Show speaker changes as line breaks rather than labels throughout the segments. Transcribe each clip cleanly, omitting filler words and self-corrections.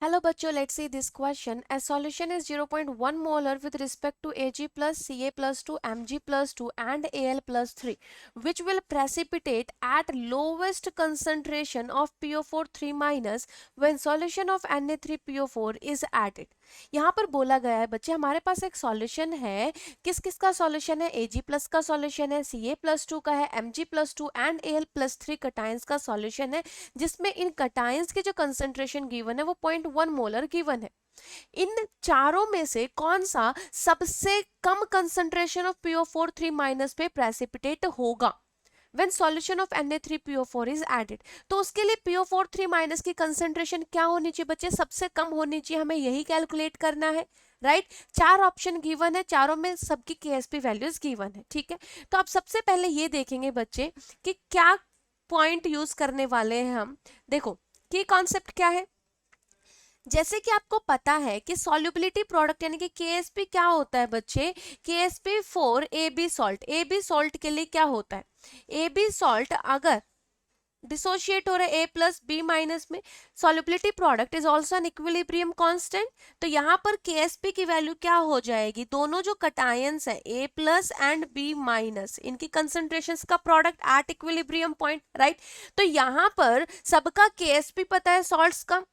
Hello बच्चों, let's see this question. A solution is 0.1 molar with respect to Ag plus Ca plus 2 Mg plus 2 and Al plus 3 which will precipitate at lowest concentration of PO4 3 minus when solution of Na3PO4 is added. यहाँ पर बोला गया है बच्चे, हमारे पास एक solution है. किस किस का सॉल्यूशन है? Ag प्लस का सॉल्यूशन है, Ca प्लस 2 का है, Mg plus 2 and Al plus 3 cations का सॉल्यूशन है, जिसमें इन कटायंस के जो कंसंट्रेशन गिवन है वो 0.1 मोलर गिवन है. इन चारों में से कौन सा सबसे कम कंसंट्रेशन ऑफ PO4 3 माइनस पे प्रेसिपिटेट होगा when solution of Na3PO4 is added? तो उसके लिए PO4 3 माइनस की कंसंट्रेशन क्या होनी चाहिए बच्चे? सबसे कम होनी चाहिए. हमें यही कैलकुलेट करना है, राइट. चार ऑप्शन गिवन है, चारों में सबकी KSP वैल्यूज गिवन है. ठीक है, तो आप सबसे पहले ये देखेंगे बच्चे कि क्या पॉइंट यूज करने वाले हैं हम. देखो कि कॉन्सेप्ट क्या है. जैसे कि आपको पता है कि सॉल्युबिलिटी प्रोडक्ट यानी कि KSP क्या होता है बच्चे? KSP for AB salt. AB salt के लिए क्या होता है? AB सॉल्ट अगर डिसोशिएट हो रहा है A प्लस B माइनस में, solubility product is also an equilibrium constant. तो यहाँ पर KSP की वैल्यू क्या हो जाएगी? दोनों जो कटायंस है A plus and B minus, इनकी कंसंट्रेशन का product at equilibrium point, right. तो यहाँ पर सबका KSP पता है सॉल्ट्स का,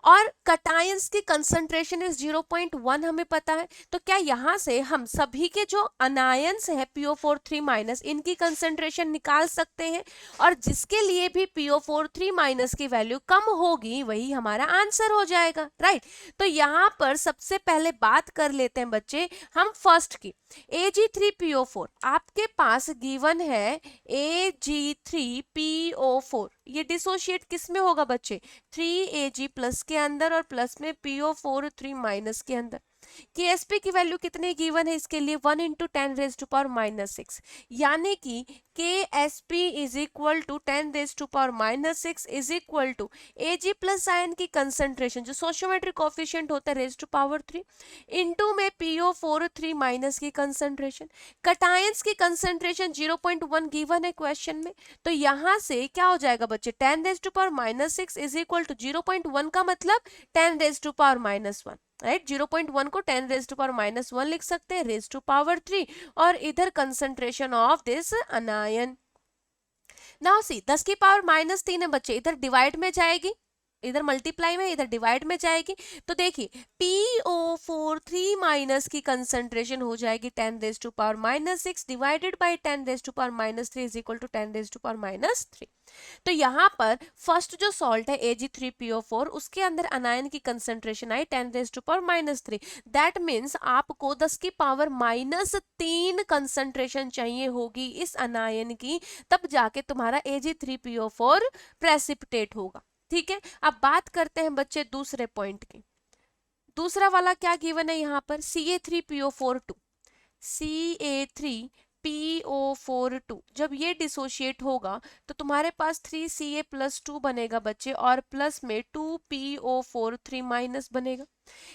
और कटायंस की कंसंट्रेशन इज 0.1 हमें पता है. तो क्या यहां से हम सभी के जो अनायंस है PO4 3 माइनस, इनकी कंसंट्रेशन निकाल सकते हैं, और जिसके लिए भी PO4 3 माइनस की वैल्यू कम होगी वही हमारा आंसर हो जाएगा, राइट. तो यहां पर सबसे पहले बात कर लेते हैं बच्चे हम फर्स्ट की. Ag3PO4 आपके पास गिवन है. Ag3PO4 ये डिसोशिएट किस में होगा बच्चे? 3Ag प्लस के अंदर और प्लस में PO4 3 माइनस के अंदर. KSP की वैल्यू कितने गिवन है इसके लिए? 1 into 10 raise to power minus 6, यानी कि KSP is equal to 10 raise to power minus 6 is equal to Ag plus ion की कंसंट्रेशन जो सोशियोमेट्रिक कोफिशिएंट होता है रेज टू पावर 3 इंटू में PO4 3 माइनस की कंसंट्रेशन. कटायंस की कंसंट्रेशन 0.1 गिवन है क्वेश्चन में. तो यहां से क्या हो जाएगा बच्चे? 10 raise to power minus 6 is equal to 0.1 का मतलब 10 raise to power minus 1, right. 0.1 को 10 रेज टू पावर माइनस 1 लिख सकते हैं, रेज टू पावर 3, और इधर concentration of this अनायन. Now see 10 की पावर माइनस 3 है बच्चे, इधर डिवाइड में जाएगी, इधर मल्टीप्लाई में, इधर डिवाइड में जाएगी. तो देखिए PO4 3 माइनस की कंसंट्रेशन हो जाएगी 10 raise to power minus 6 divided by 10 raise to power minus 3 is equal to 10 raise to power minus 3. तो यहाँ पर फर्स्ट जो सॉल्ट है Ag3PO4 उसके अंदर अनायन की कंसंट्रेशन आई 10 raise to power minus 3. That means आपको 10 की पावर माइनस 3 कंसंट्रेशन चाहिए होगी इस अनायन की, तब जाके तुम्हारा Ag3PO4 प्रेसिपिटेट होगा. ठीक है, अब बात करते हैं बच्चे दूसरे पॉइंट की. दूसरा वाला क्या गिवन है यहाँ पर? Ca3PO4 2. Ca3PO4 2 जब ये डिसोशिएट होगा तो तुम्हारे पास 3Ca प्लस 2 बनेगा बच्चे, और प्लस में 2PO4 3 माइनस बनेगा.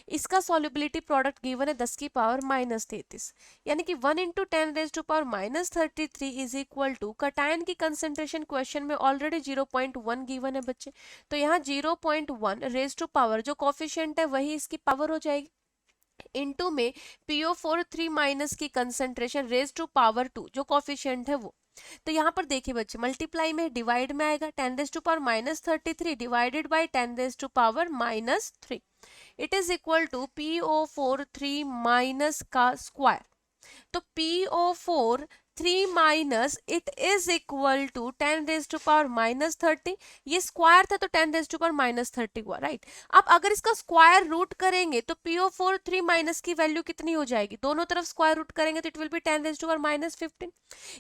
इसका सॉल्युबिलिटी प्रोडक्ट गिवन है 10 की पावर माइनस 33, यानी कि 1 into 10 raise to power minus 33 is equal to cation की कंसंट्रेशन क्वेश्चन में ऑलरेडी 0.1 गिवन है बच्चे. तो यहाँ 0.1 रेज टू पावर जो कोफिशिएंट है वही इसकी पावर हो जाएगी, इनटू में PO4 3 माइनस की कंसंट्रेशन रेज टू पावर 2 जो कोफिशिएंट है वो. तो यहाँ पर देखिए बच्चे मल्टीप्लाई में डिवाइड में आएगा 10 raise to power minus 33 divided by 10 raise to power minus 3. It is equal to PO4 3 minus का स्क्वायर. तो PO4 3 minus it is equal to 10 raise to power minus 30. ये स्क्वायर था तो 10 रेज टू पावर माइनस 30 हुआ, right. अब अगर इसका square root करेंगे तो PO4 3 माइनस की वैल्यू कितनी हो जाएगी? दोनों तरफ स्क्वायर रूट करेंगे तो it will be 10 raise to power minus 15.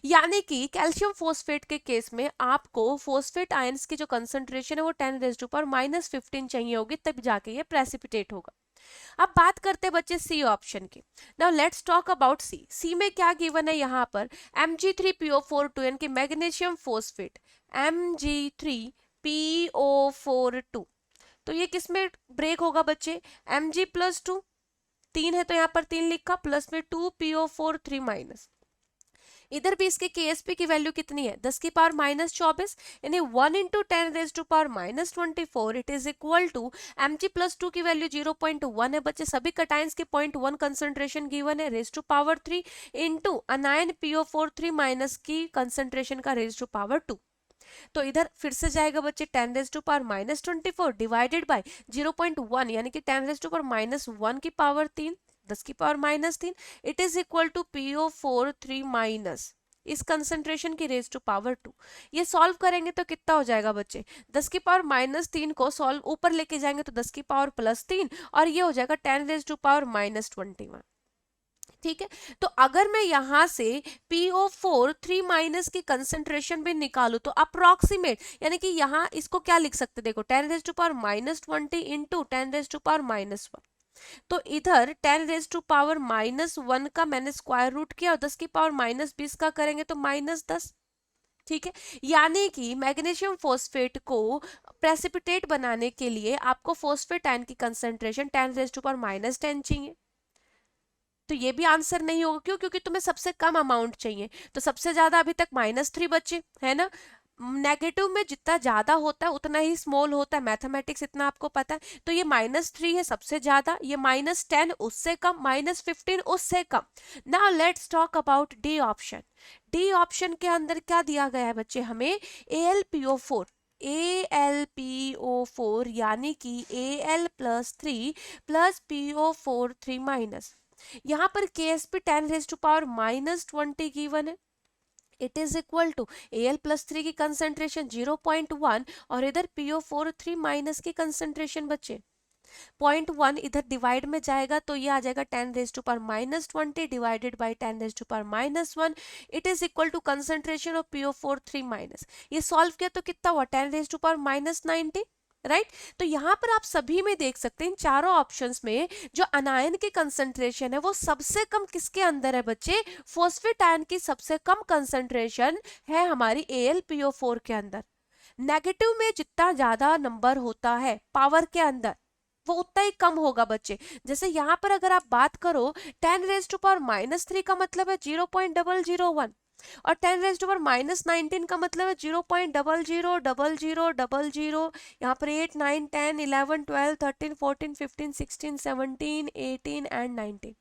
यानी कि कैल्शियम फोस्फेट के केस में आपको फोस्फेट आयंस की जो कंसंट्रेशन है वो 10 रेज टू पावर माइनस 15 चाहिए होगी, तब जाके ये प्रेसिपिटेट होगा. अब बात करते हैं बच्चे सी ऑप्शन की. Now let's talk about C. सी में क्या गिवन है यहाँ पर? Mg3PO4 2 यानी कि मैग्नीशियम फोस्फेट Mg3PO4 2. तो ये किस में ब्रेक होगा बच्चे? Mg प्लस 2 3 है तो यहाँ पर 3 लिखा, प्लस में 2PO4 3 माइनस. इधर भी इसके KSP की वैल्यू कितनी है 10 की पावर -24, यानी 1 into 10 raise to power -24 it is equal to Mg+2 की वैल्यू 0.1 है बच्चे, सभी कटाइंस के 0.1 कंसंट्रेशन गिवन है, raise to power 3 into anion PO4 3 minus की कंसंट्रेशन का रेज टू पावर 2। तो इधर फिर से जाएगा बच्चे 10 raise to power -24 divided by 0.1 यानी कि 10 रेज टू पावर -1 की पावर 3 10 की power -3 it is equal to PO4 3 minus इस कंसंट्रेशन की रेज टू पावर 2। ये सॉल्व करेंगे तो कितना हो जाएगा बच्चे 10 की पावर -3 को सॉल्व ऊपर लेके जाएंगे तो 10 की पावर +3 और ये हो जाएगा 10 रेज टू पावर -21। ठीक है, तो अगर मैं यहां से PO4 3 माइनस की कंसंट्रेशन भी निकालू तो अप्रोक्सीमेट यानी कि यहां इसको क्या लिख सकते, देखो 10 raise to power -20 into 10 raise to power -1। तो इधर 10 रेज टू पावर -1 का मैंने स्क्वायर रूट किया और 10 की पावर -20 का करेंगे तो -10। ठीक है, यानी कि मैग्नीशियम फॉस्फेट को प्रेसिपिटेट बनाने के लिए आपको फॉस्फेट आयन की कंसंट्रेशन 10 रेज टू पावर -10 चाहिए। तो ये भी आंसर नहीं होगा, क्यों? क्योंकि तुम्हें सबसे कम अमाउंट चाहिए, तो सबसे ज्यादा अभी तक -3 बचे है ना। नेगेटिव में जितना ज्यादा होता है उतना ही स्मॉल होता है, मैथमेटिक्स इतना आपको पता है। तो ये -3 है सबसे ज्यादा, ये -10 उससे कम, -15 उससे कम। Now let's talk about D option. D option के अंदर क्या दिया गया है बच्चे हमें AlPO4 AlPO4 यानी कि Al+3 प्लस PO4 3 माइनस, यहाँ पर KSP 10 raise to power -20 given है। It is equal to Al+3 की कंसंट्रेशन 0.1 और इधर PO4 3 माइनस की कंसंट्रेशन बच्चे 0.1 इधर डिवाइड में जाएगा तो ये आ जाएगा 10 raise to power -20 divided by 10 raise to power -1 it is equal to concentration of PO4 3 minus. ये सॉल्व किया तो कितना हुआ 10 रेज टू पावर -90, राइट। तो यहाँ पर आप सभी में देख सकते हैं इन चारों ऑप्शंस में जो अनायन की कंसंट्रेशन है वो सबसे कम किसके अंदर है बच्चे, फॉस्फेट आयन की सबसे कम कंसंट्रेशन है हमारी AlPO4 के अंदर। नेगेटिव में जितना ज्यादा नंबर होता है पावर के अंदर वो उतना ही कम होगा बच्चे। जैसे यहाँ पर अगर आप बात करो 10 रेज टू पावर -3 का मतलब है 0.001 और 10 रेज टू पावर -19 का मतलब है 0.000000। यहाँ पर 8 9 10 11 12 13 14 15 16 17 18 एंड 19।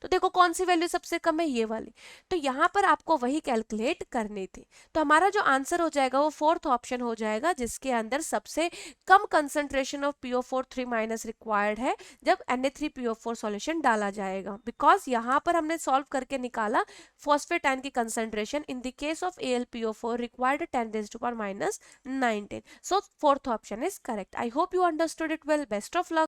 तो देखो कौन सी वैल्यू सबसे कम है, ये वाली। तो यहाँ पर आपको वही कैलकुलेट करनी थी। तो हमारा जो आंसर हो जाएगा वो फोर्थ ऑप्शन हो जाएगा जिसके अंदर सबसे कम concentration of PO4 3 minus required है जब Na3PO4 सॉल्यूशन डाला जाएगा। बिकॉज यहाँ पर हमने सॉल्व करके निकाला फॉस्फेट आयन की concentration in the case of AlPO4 required 10 raised to power -19। So fourth option is correct. I hope you understood it well. Best of luck.